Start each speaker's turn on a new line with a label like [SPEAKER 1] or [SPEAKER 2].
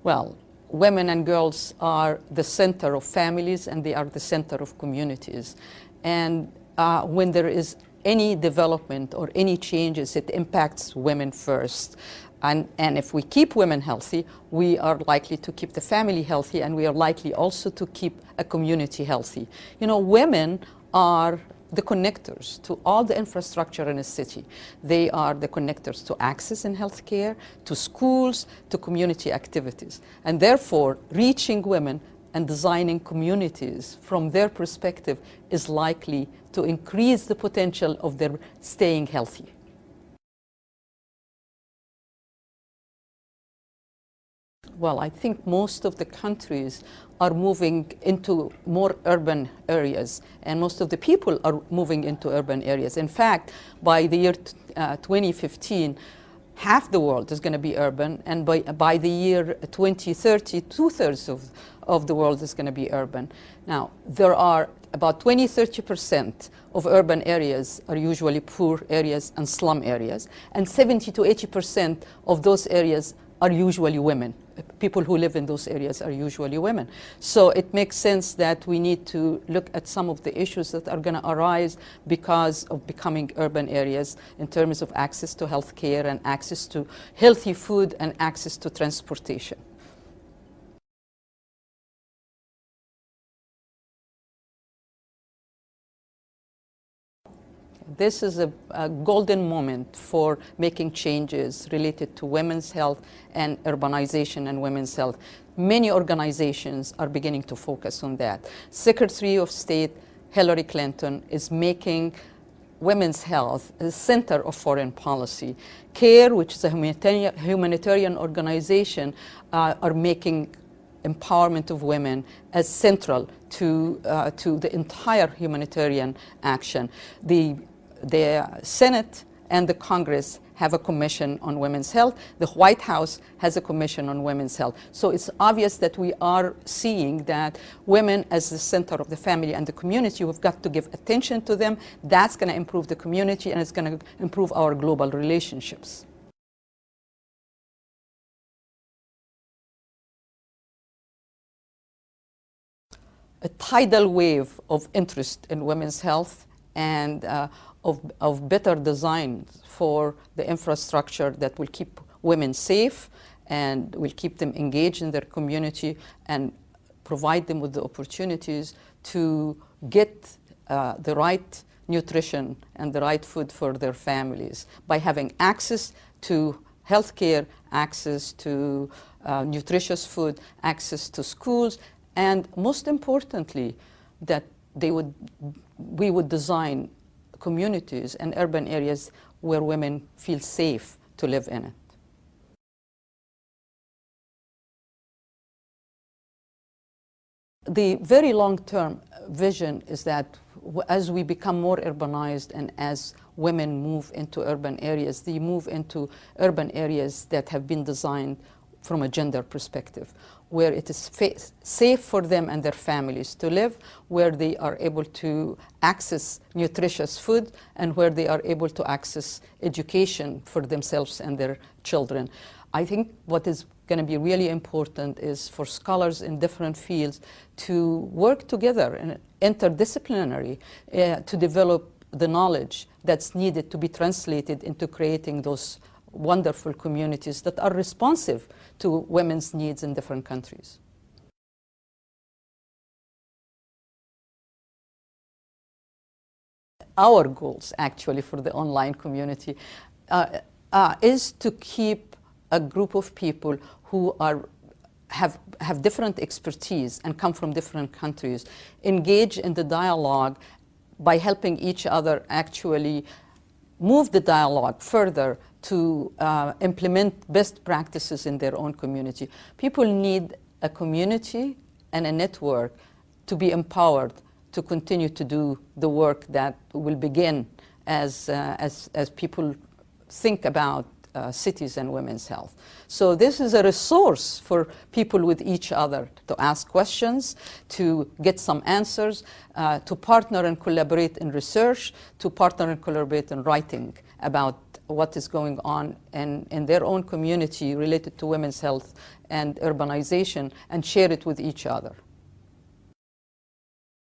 [SPEAKER 1] Well, women and girls are the center of families and they are the center of communities. And when there is any development or any changes, it impacts women first. And if we keep women healthy, we are likely to keep the family healthy, and we are likely also to keep a community healthy. You know, women are the connectors to all the infrastructure in a city. They are the connectors to access in healthcare, to schools, to community activities. And therefore, reaching women and designing communities from their perspective is likely to increase the potential of their staying healthy. Well, I think most of the countries are moving into more urban areas, and most of the people are moving into urban areas. In fact, by the year 2015, half the world is going to be urban, and by the year 2030, two-thirds of the world is going to be urban. Now, there are about 20–30% of urban areas are usually poor areas and slum areas, and 70–80% of those areas are usually women. People who live in those areas are usually women. So it makes sense that we need to look at some of the issues that are going to arise because of becoming urban areas in terms of access to health care and access to healthy food and access to transportation. This is a golden moment for making changes related to women's health and urbanization and women's health. Many organizations are beginning to focus on that. Secretary of State Hillary Clinton is making women's health the center of foreign policy. CARE, which is a humanitarian organization, are making empowerment of women as central to the entire humanitarian action. The Senate and the Congress have a commission on women's health. The White House has a commission on women's health. So it's obvious that we are seeing that women as the center of the family and the community, we've got to give attention to them. That's going to improve the community, and it's going to improve our global relationships. A tidal wave of interest in women's health and of better design for the infrastructure that will keep women safe and will keep them engaged in their community and provide them with the opportunities to get the right nutrition and the right food for their families by having access to health care, access to nutritious food, access to schools, and most importantly, that we would design communities and urban areas where women feel safe to live in it. The very long-term vision is that as we become more urbanized and as women move into urban areas, they move into urban areas that have been designed from a gender perspective, where it is safe for them and their families to live, where they are able to access nutritious food, and where they are able to access education for themselves and their children. I think what is going to be really important is for scholars in different fields to work together and interdisciplinary to develop the knowledge that's needed to be translated into creating those wonderful communities that are responsive to women's needs in different countries. Our goals, actually, for the online community is to keep a group of people who have different expertise and come from different countries, engage in the dialogue by helping each other actually move the dialogue further to implement best practices in their own community. People need a community and a network to be empowered to continue to do the work that will begin as people think about cities and women's health. So this is a resource for people with each other to ask questions, to get some answers, to partner and collaborate in research, to partner and collaborate in writing about what is going on in their own community related to women's health and urbanization and share it with each other.